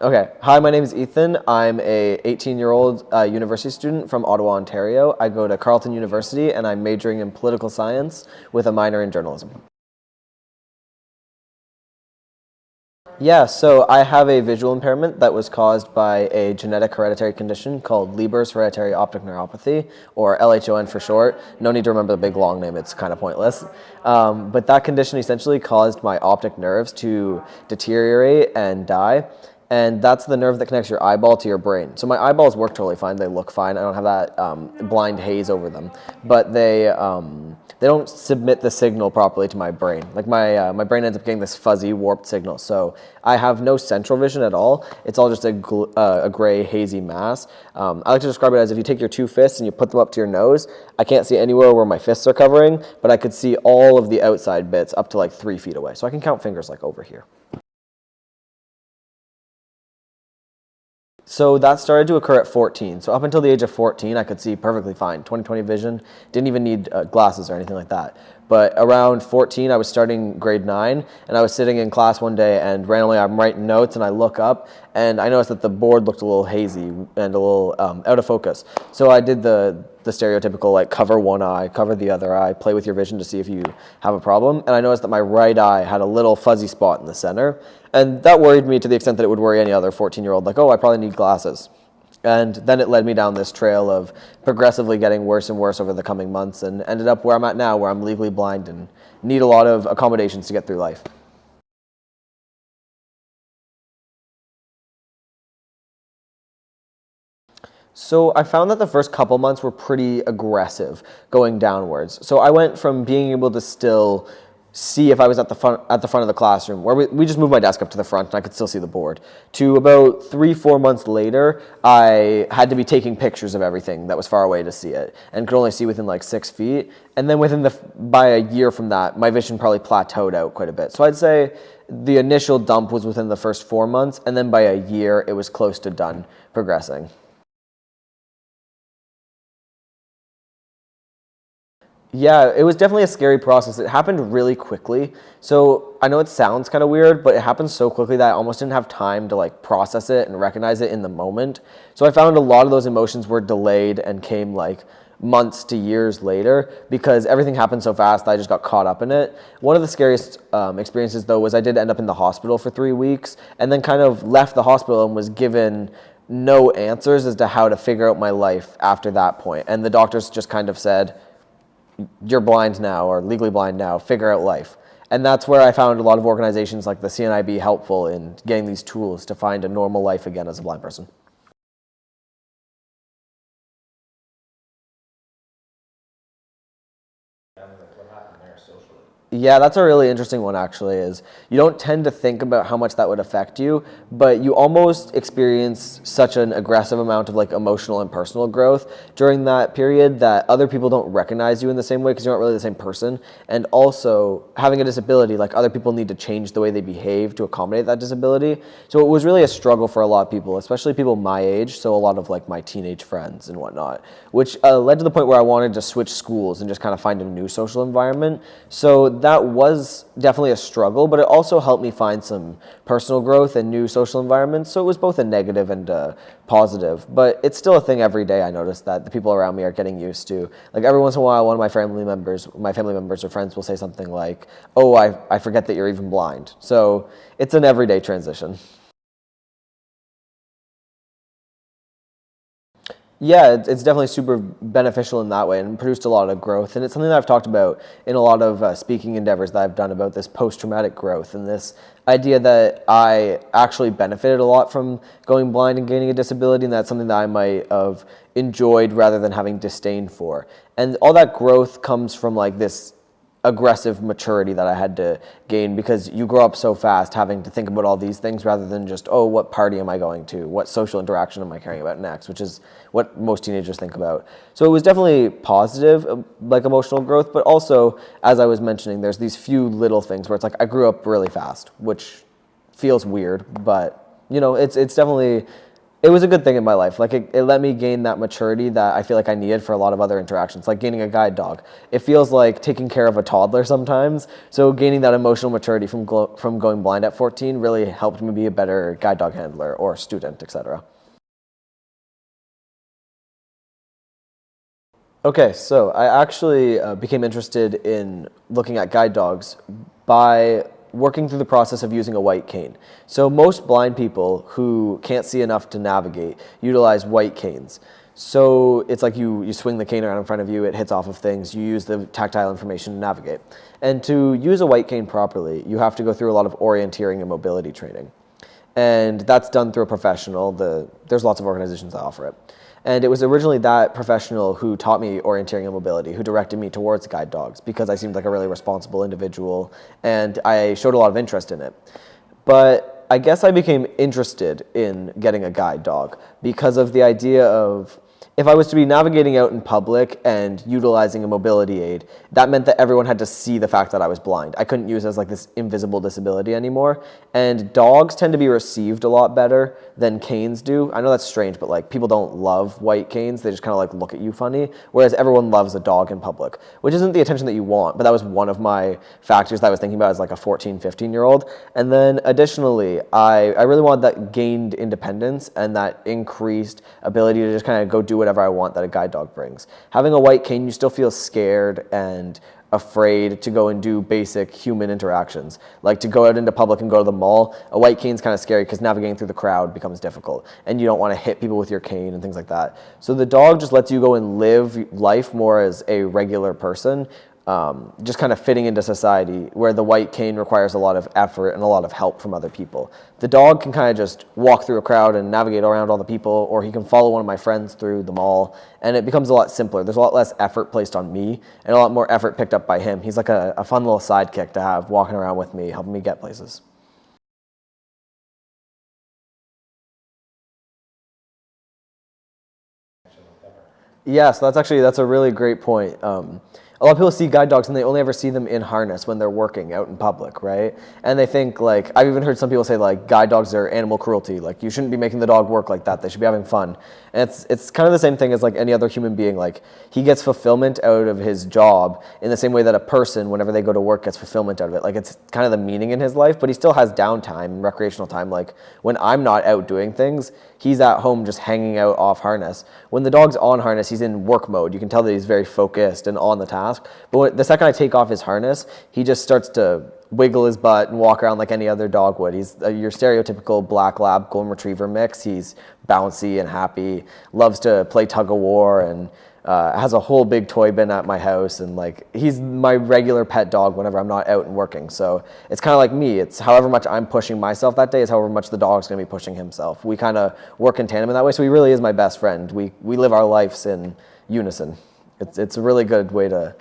Okay. Hi, my name is Ethan. I'm a 18-year-old university student from Ottawa, Ontario. I go to Carleton University and I'm majoring in political science with a minor in journalism. Yeah, so I have a visual impairment that was caused by a genetic hereditary condition called Leber's hereditary optic neuropathy, or LHON for short. No need to remember the big long name, it's kind of pointless. But that condition essentially caused my optic nerves to deteriorate and die. And that's the nerve that connects your eyeball to your brain. So my eyeballs work totally fine, they look fine, I don't have that blind haze over them. But they don't submit the signal properly to my brain. Like my brain ends up getting this fuzzy, warped signal. So I have no central vision at all. It's all just a gray, hazy mass. I like to describe it as if you take your two fists and you put them up to your nose. I can't see anywhere where my fists are covering, but I could see all of the outside bits up to like 3 feet away. So I can count fingers like over here. So that started to occur at 14. So up until the age of 14, I could see perfectly fine. 20/20 vision, didn't even need glasses or anything like that. But around 14, I was starting grade 9, and I was sitting in class one day, and randomly I'm writing notes, and I look up, and I noticed that the board looked a little hazy and a little out of focus. So I did the stereotypical, like, cover one eye, cover the other eye, play with your vision to see if you have a problem. And I noticed that my right eye had a little fuzzy spot in the center. And that worried me to the extent that it would worry any other 14-year-old, like, oh, I probably need glasses. And then it led me down this trail of progressively getting worse and worse over the coming months, and ended up where I'm at now, where I'm legally blind and need a lot of accommodations to get through life. So I found that the first couple months were pretty aggressive going downwards. So I went from being able to still see if I was at the front of the classroom, where we just moved my desk up to the front and I could still see the board, to about 3-4 months later, I had to be taking pictures of everything that was far away to see it and could only see within like 6 feet. And then by a year from that, my vision probably plateaued out quite a bit. So I'd say the initial dump was within the first 4 months, and then by a year, it was close to done progressing. Yeah, it was definitely a scary process. It happened really quickly. So I know it sounds kind of weird, but it happened so quickly that I almost didn't have time to like process it and recognize it in the moment. So I found a lot of those emotions were delayed and came like months to years later because everything happened so fast that I just got caught up in it. One of the scariest experiences though was I did end up in the hospital for 3 weeks and then kind of left the hospital and was given no answers as to how to figure out my life after that point. And the doctors just kind of said, you're blind now or legally blind now, figure out life. And that's where I found a lot of organizations like the CNIBI helpful in getting these tools to find a normal life again as a blind person. Yeah, that's a really interesting one actually, is you don't tend to think about how much that would affect you, but you almost experience such an aggressive amount of like emotional and personal growth during that period that other people don't recognize you in the same way because you're not really the same person. And also having a disability, like other people need to change the way they behave to accommodate that disability. So it was really a struggle for a lot of people, especially people my age, so a lot of like my teenage friends and whatnot, which led to the point where I wanted to switch schools and just kind of find a new social environment. So that was definitely a struggle, but it also helped me find some personal growth and new social environments. So it was both a negative and a positive, but it's still a thing every day. I notice that the people around me are getting used to. Like every once in a while, one of my family members or friends will say something like, oh, I forget that you're even blind. So it's an everyday transition. Yeah, it's definitely super beneficial in that way and produced a lot of growth. And it's something that I've talked about in a lot of speaking endeavors that I've done about this post-traumatic growth and this idea that I actually benefited a lot from going blind and gaining a disability, and that's something that I might have enjoyed rather than having disdain for. And all that growth comes from like this aggressive maturity that I had to gain because you grow up so fast having to think about all these things rather than just, oh, what party am I going to? What social interaction am I caring about next? Which is what most teenagers think about. So it was definitely positive, like emotional growth, but also, as I was mentioning, there's these few little things where it's like I grew up really fast, which feels weird, but you know, it's definitely It was a good thing in my life. Like it let me gain that maturity that I feel like I needed for a lot of other interactions, like gaining a guide dog. It feels like taking care of a toddler sometimes. So gaining that emotional maturity from going blind at 14 really helped me be a better guide dog handler or student, etc. Okay, so I actually became interested in looking at guide dogs by working through the process of using a white cane. So most blind people who can't see enough to navigate utilize white canes. So it's like you swing the cane around in front of you, it hits off of things, you use the tactile information to navigate. And to use a white cane properly, you have to go through a lot of orienteering and mobility training. And that's done through a professional. There's lots of organizations that offer it. And it was originally that professional who taught me orienteering and mobility, who directed me towards guide dogs because I seemed like a really responsible individual and I showed a lot of interest in it. But I guess I became interested in getting a guide dog because of the idea of if I was to be navigating out in public and utilizing a mobility aid, that meant that everyone had to see the fact that I was blind. I couldn't use it as like this invisible disability anymore. And dogs tend to be received a lot better than canes do. I know that's strange, but like people don't love white canes. They just kind of like look at you funny. Whereas everyone loves a dog in public, which isn't the attention that you want. But that was one of my factors that I was thinking about as like a 14, 15-year-old. And then additionally, I really wanted that gained independence and that increased ability to just kind of go do whatever I want that a guide dog brings. Having a white cane, you still feel scared and afraid to go and do basic human interactions. Like to go out into public and go to the mall, a white cane's kind of scary because navigating through the crowd becomes difficult and you don't want to hit people with your cane and things like that. So the dog just lets you go and live life more as a regular person, just kind of fitting into society, where the white cane requires a lot of effort and a lot of help from other people. The dog can kind of just walk through a crowd and navigate around all the people, or he can follow one of my friends through the mall, and it becomes a lot simpler. There's a lot less effort placed on me and a lot more effort picked up by him. He's like a fun little sidekick to have walking around with me, helping me get places. Yeah, so that's a really great point. A lot of people see guide dogs and they only ever see them in harness when they're working out in public, right? And they think like, I've even heard some people say like guide dogs are animal cruelty. Like you shouldn't be making the dog work like that. They should be having fun. And it's kind of the same thing as like any other human being. Like he gets fulfillment out of his job in the same way that a person, whenever they go to work, gets fulfillment out of it. Like it's kind of the meaning in his life, but he still has downtime, recreational time. Like when I'm not out doing things, he's at home just hanging out off harness. When the dog's on harness, he's in work mode. You can tell that he's very focused and on the task. But the second I take off his harness, he just starts to wiggle his butt and walk around like any other dog would. He's your stereotypical black lab golden retriever mix. He's bouncy and happy, loves to play tug of war, and has a whole big toy bin at my house. And like he's my regular pet dog whenever I'm not out and working. So it's kind of like me. It's however much I'm pushing myself that day is however much the dog's going to be pushing himself. We kind of work in tandem in that way. So he really is my best friend. We live our lives in unison. It's a really good way to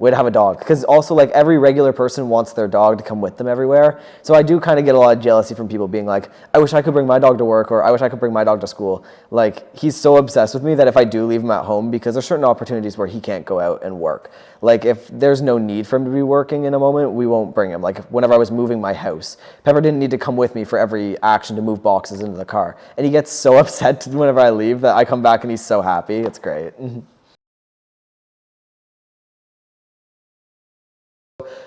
have a dog, because also like every regular person wants their dog to come with them everywhere. So I do kind of get a lot of jealousy from people being like, I wish I could bring my dog to work, or I wish I could bring my dog to school. Like he's so obsessed with me that if I do leave him at home, because there's certain opportunities where he can't go out and work. Like if there's no need for him to be working in a moment, we won't bring him. Like whenever I was moving my house, Pepper didn't need to come with me for every action to move boxes into the car. And he gets so upset whenever I leave that I come back and he's so happy. It's great.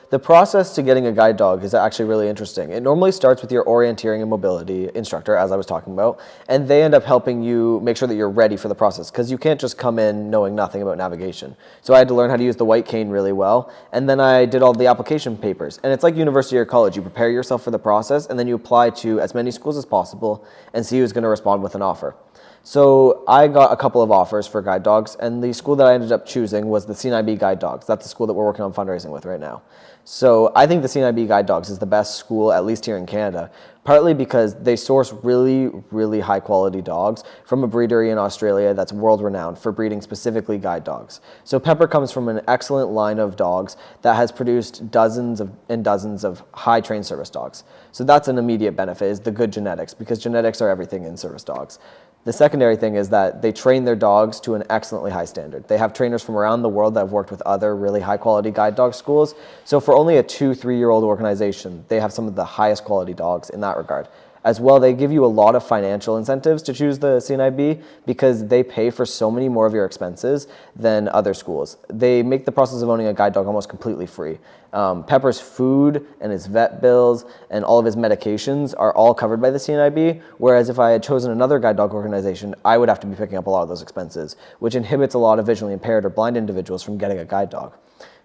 The process to getting a guide dog is actually really interesting. It normally starts with your orienteering and mobility instructor, as I was talking about, and they end up helping you make sure that you're ready for the process, because you can't just come in knowing nothing about navigation. So I had to learn how to use the white cane really well, and then I did all the application papers. And it's like university or college. You prepare yourself for the process, and then you apply to as many schools as possible and see who's going to respond with an offer. So I got a couple of offers for guide dogs, and the school that I ended up choosing was the CNIBI Guide Dogs. That's the school that we're working on fundraising with right now. So I think the CNIBI Guide Dogs is the best school, at least here in Canada, partly because they source really, really high quality dogs from a breedery in Australia that's world renowned for breeding specifically guide dogs. So Pepper comes from an excellent line of dogs that has produced dozens and dozens of high trained service dogs. So that's an immediate benefit, is the good genetics, because genetics are everything in service dogs. The secondary thing is that they train their dogs to an excellently high standard. They have trainers from around the world that have worked with other really high quality guide dog schools. So for only a 2-3-year-old organization, they have some of the highest quality dogs in that regard. As well, they give you a lot of financial incentives to choose the CNIB because they pay for so many more of your expenses than other schools. They make the process of owning a guide dog almost completely free. Pepper's food and his vet bills and all of his medications are all covered by the CNIB, whereas if I had chosen another guide dog organization, I would have to be picking up a lot of those expenses, which inhibits a lot of visually impaired or blind individuals from getting a guide dog.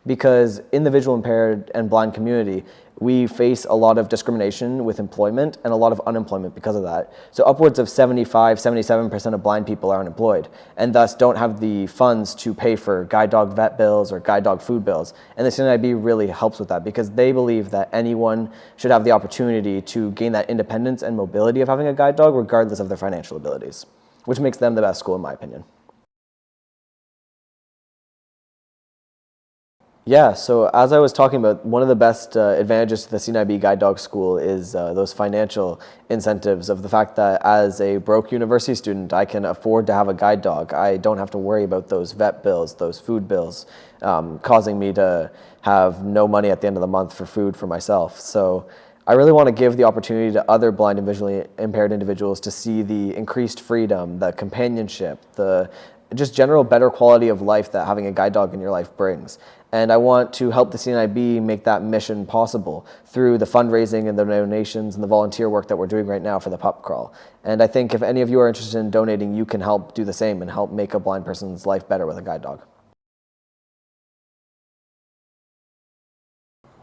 Because in the visual impaired and blind community, we face a lot of discrimination with employment and a lot of unemployment because of that. So upwards of 75, 77% of blind people are unemployed and thus don't have the funds to pay for guide dog vet bills or guide dog food bills. And the CNIB really helps with that because they believe that anyone should have the opportunity to gain that independence and mobility of having a guide dog regardless of their financial abilities, which makes them the best school in my opinion. Yeah, so as I was talking about, one of the best advantages to the CNIB Guide Dog School is those financial incentives of the fact that as a broke university student, I can afford to have a guide dog. I don't have to worry about those vet bills, those food bills, causing me to have no money at the end of the month for food for myself. So I really want to give the opportunity to other blind and visually impaired individuals to see the increased freedom, the companionship, the just general better quality of life that having a guide dog in your life brings. And I want to help the CNIB make that mission possible through the fundraising and the donations and the volunteer work that we're doing right now for the Pup Crawl. And I think if any of you are interested in donating, you can help do the same and help make a blind person's life better with a guide dog.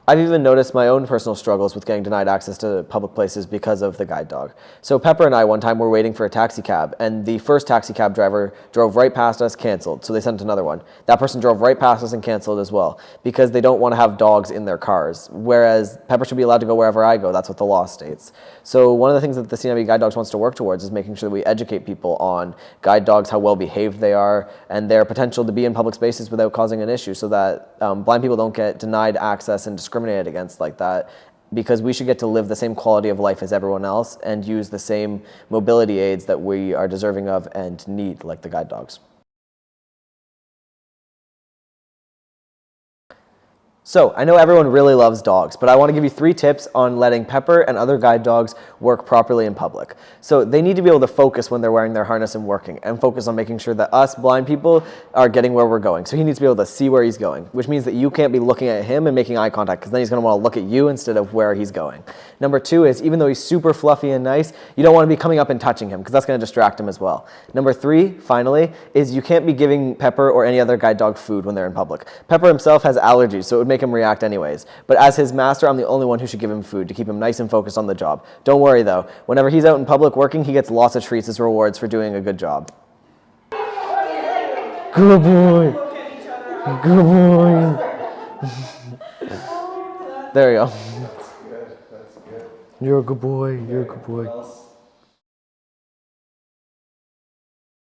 I've even noticed my own personal struggles with getting denied access to public places because of the guide dog. So Pepper and I one time were waiting for a taxi cab, and the first taxi cab driver drove right past us, canceled, so they sent another one. That person drove right past us and canceled as well because they don't want to have dogs in their cars, whereas Pepper should be allowed to go wherever I go. That's what the law states. So one of the things that the CNIBI Guide Dogs wants to work towards is making sure that we educate people on guide dogs, how well behaved they are, and their potential to be in public spaces without causing an issue so that blind people don't get denied access and discriminated against like that, because we should get to live the same quality of life as everyone else and use the same mobility aids that we are deserving of and need, like the guide dogs. So I know everyone really loves dogs, but I want to give you 3 tips on letting Pepper and other guide dogs work properly in public. So they need to be able to focus when they're wearing their harness and working, and focus on making sure that us blind people are getting where we're going. So he needs to be able to see where he's going, which means that you can't be looking at him and making eye contact, because then he's going to want to look at you instead of where he's going. Number 2 is, even though he's super fluffy and nice, you don't want to be coming up and touching him, because that's going to distract him as well. Number 3, finally, is you can't be giving Pepper or any other guide dog food when they're in public. Pepper himself has allergies, so it would make him react anyways. But as his master, I'm the only one who should give him food to keep him nice and focused on the job. Don't worry though, whenever he's out in public working, he gets lots of treats as rewards for doing a good job. Good boy. Good boy. There you go. That's good. That's good. You're a good boy. You're a good boy.